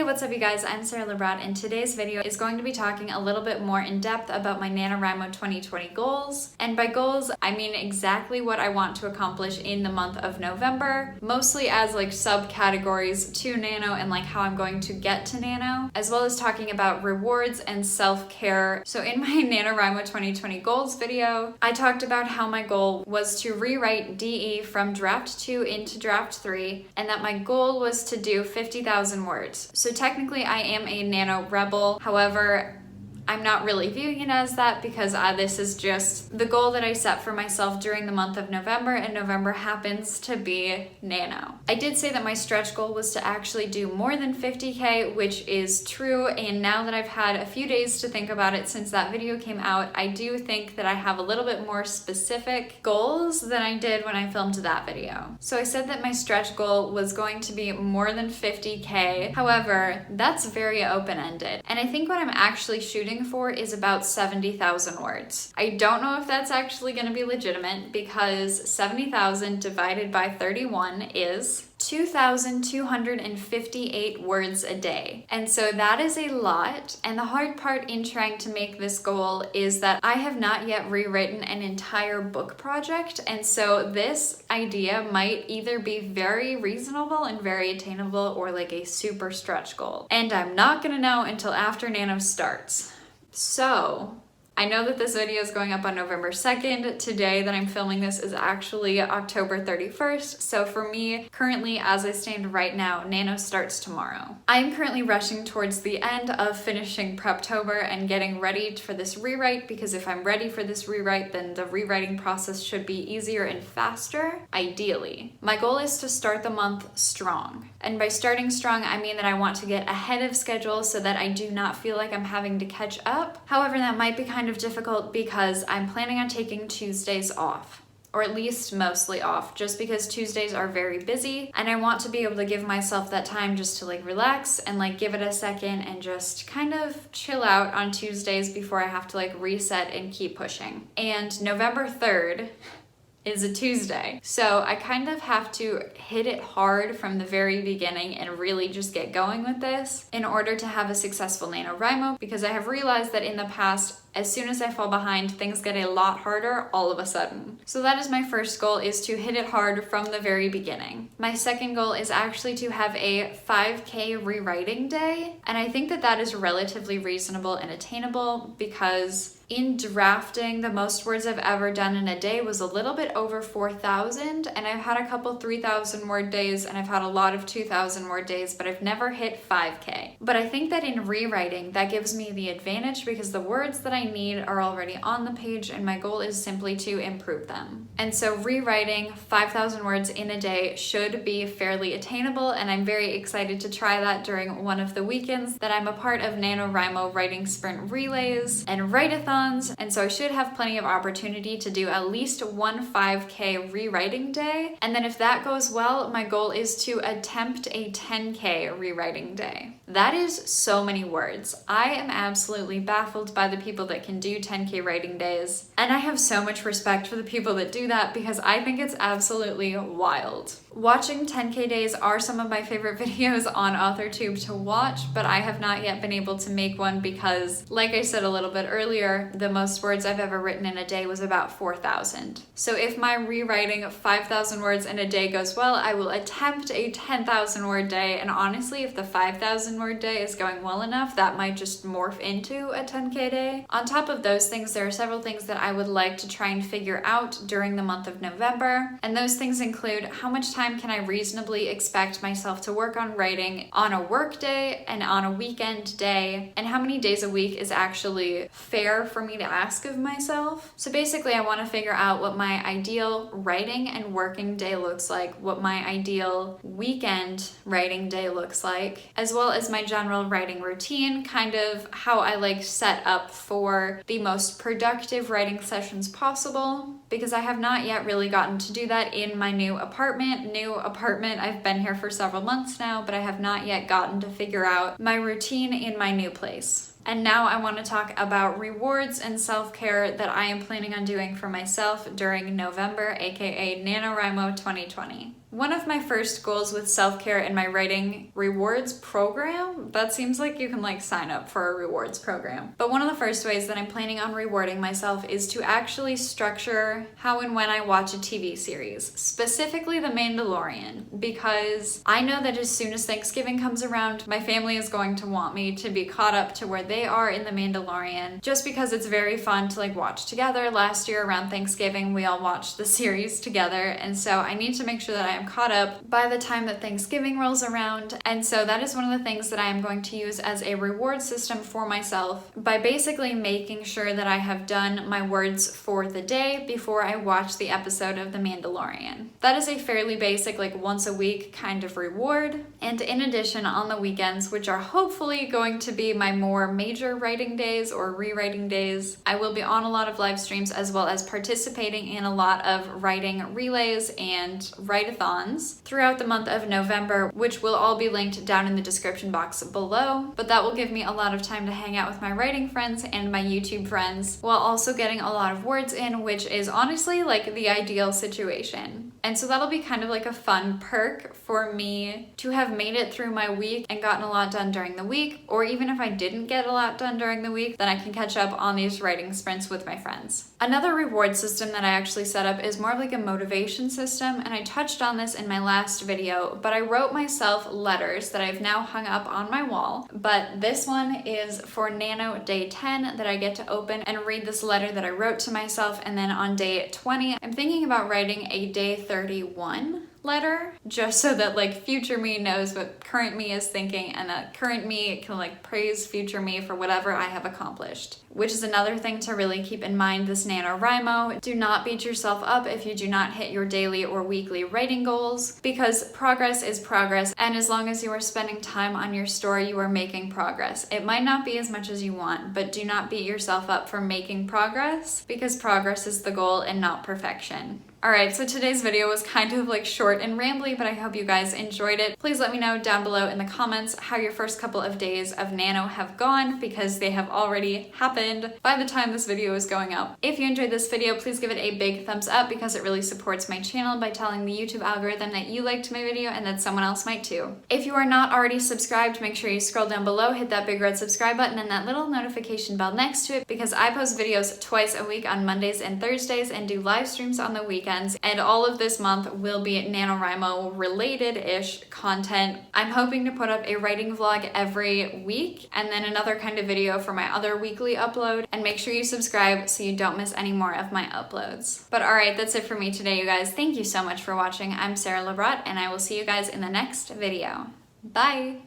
what's up you guys? I'm Sarah Labrat, and today's video is going to be talking a little bit more in depth about my NaNoWriMo 2020 goals. And by goals, I mean exactly what I want to accomplish in the month of November, mostly as like subcategories to Nano and like how I'm going to get to Nano, as well as talking about rewards and self-care. So in my NaNoWriMo 2020 goals video, I talked about how my goal was to rewrite DE from draft 2 into draft 3, and that my goal was to do 50,000 words. So technically I am a Nano rebel. However, I'm not really viewing it as that because this is just the goal that I set for myself during the month of November, and November happens to be Nano. I did say that my stretch goal was to actually do more than 50K, which is true, and now that I've had a few days to think about it since that video came out, I do think that I have a little bit more specific goals than I did when I filmed that video. So I said that my stretch goal was going to be more than 50K. However, that's very open-ended, and I think what I'm actually shooting for is about 70,000 words. I don't know if that's actually going to be legitimate because 70,000 divided by 31 is 2,258 words a day. And so that is a lot. And the hard part in trying to make this goal is that I have not yet rewritten an entire book project. And so this idea might either be very reasonable and very attainable or like a super stretch goal. And I'm not gonna know until after Nano starts. So I know that this video is going up on November 2nd. Today that I'm filming this is actually October 31st. So for me, currently, as I stand right now, Nano starts tomorrow. I am currently rushing towards the end of finishing Preptober and getting ready for this rewrite, because if I'm ready for this rewrite, then the rewriting process should be easier and faster, ideally. My goal is to start the month strong. And by starting strong, I mean that I want to get ahead of schedule so that I do not feel like I'm having to catch up. However, that might be kind of difficult because I'm planning on taking Tuesdays off, or at least mostly off, just because Tuesdays are very busy and I want to be able to give myself that time just to like relax and like give it a second and just kind of chill out on Tuesdays before I have to like reset and keep pushing. And November 3rd is a Tuesday. So I kind of have to hit it hard from the very beginning and really just get going with this in order to have a successful NaNoWriMo, because I have realized that in the past, as soon as I fall behind, things get a lot harder all of a sudden. So that is my first goal, is to hit it hard from the very beginning. My second goal is actually to have a 5K rewriting day. And I think that that is relatively reasonable and attainable because in drafting, the most words I've ever done in a day was a little bit over 4,000, and I've had a couple 3,000 word days, and I've had a lot of 2,000 word days, but I've never hit 5K. But I think that in rewriting, that gives me the advantage because the words that I need are already on the page, and my goal is simply to improve them. And so rewriting 5,000 words in a day should be fairly attainable, and I'm very excited to try that during one of the weekends that I'm a part of NaNoWriMo writing sprint relays and write-a-thons. And so I should have plenty of opportunity to do at least one 5K rewriting day. And then if that goes well, my goal is to attempt a 10K rewriting day. That is so many words. I am absolutely baffled by the people that can do 10K writing days. And I have so much respect for the people that do that because I think it's absolutely wild. Watching 10K days are some of my favorite videos on AuthorTube to watch, but I have not yet been able to make one because, like I said a little bit earlier, the most words I've ever written in a day was about 4,000. So if my rewriting 5,000 words in a day goes well, I will attempt a 10,000 word day, and honestly, if the 5,000 word day is going well enough, that might just morph into a 10K day. On top of those things, there are several things that I would like to try and figure out during the month of November, and those things include how much time can I reasonably expect myself to work on writing on a work day and on a weekend day, and how many days a week is actually fair for me to ask of myself. So basically, I want to figure out what my ideal writing and working day looks like, what my ideal weekend writing day looks like, as well as my general writing routine, kind of how I like set up for the most productive writing sessions possible, because I have not yet really gotten to do that in my new apartment. I've been here for several months now, but I have not yet gotten to figure out my routine in my new place. And now I want to talk about rewards and self-care that I am planning on doing for myself during November, aka NaNoWriMo 2020. One of my first goals with self-care and my writing rewards program, that seems like you can like sign up for a rewards program. But one of the first ways that I'm planning on rewarding myself is to actually structure how and when I watch a TV series, specifically The Mandalorian, because I know that as soon as Thanksgiving comes around, my family is going to want me to be caught up to where they are in The Mandalorian, just because it's very fun to like watch together. Last year around Thanksgiving, we all watched the series together, and so I need to make sure that I am caught up by the time that Thanksgiving rolls around. And so that is one of the things that I am going to use as a reward system for myself, by basically making sure that I have done my words for the day before I watch the episode of The Mandalorian. That is a fairly basic, like once a week kind of reward. And in addition, on the weekends, which are hopefully going to be my more major writing days or rewriting days, I will be on a lot of live streams as well as participating in a lot of writing relays and write-a-thons throughout the month of November, which will all be linked down in the description box below. But that will give me a lot of time to hang out with my writing friends and my YouTube friends while also getting a lot of words in, which is honestly like the ideal situation. And so that'll be kind of like a fun perk for me to have made it through my week and gotten a lot done during the week, or even if I didn't get a lot done during the week, then I can catch up on these writing sprints with my friends. Another reward system that I actually set up is more of like a motivation system, and I touched on this in my last video, but I wrote myself letters that I've now hung up on my wall. But this one is for Nano Day 10, that I get to open and read this letter that I wrote to myself, and then on day 20, I'm thinking about writing a day 31 letter, just so that like future me knows what current me is thinking, and that current me can like praise future me for whatever I have accomplished. Which is another thing to really keep in mind this NaNoWriMo. Do not beat yourself up if you do not hit your daily or weekly writing goals, because progress is progress, and as long as you are spending time on your story, you are making progress. It might not be as much as you want, but do not beat yourself up for making progress, because progress is the goal and not perfection. Alright, so today's video was kind of like short and rambly, but I hope you guys enjoyed it. Please let me know down below in the comments how your first couple of days of Nano have gone, because they have already happened by the time this video is going up. If you enjoyed this video, please give it a big thumbs up, because it really supports my channel by telling the YouTube algorithm that you liked my video and that someone else might too. If you are not already subscribed, make sure you scroll down below, hit that big red subscribe button and that little notification bell next to it, because I post videos twice a week on Mondays and Thursdays and do live streams on the weekends. And all of this month will be NaNoWriMo related-ish content. I'm hoping to put up a writing vlog every week, and then another kind of video for my other weekly upload. And make sure you subscribe so you don't miss any more of my uploads. But alright, that's it for me today, you guys. Thank you so much for watching. I'm Sarah Labrat, and I will see you guys in the next video. Bye!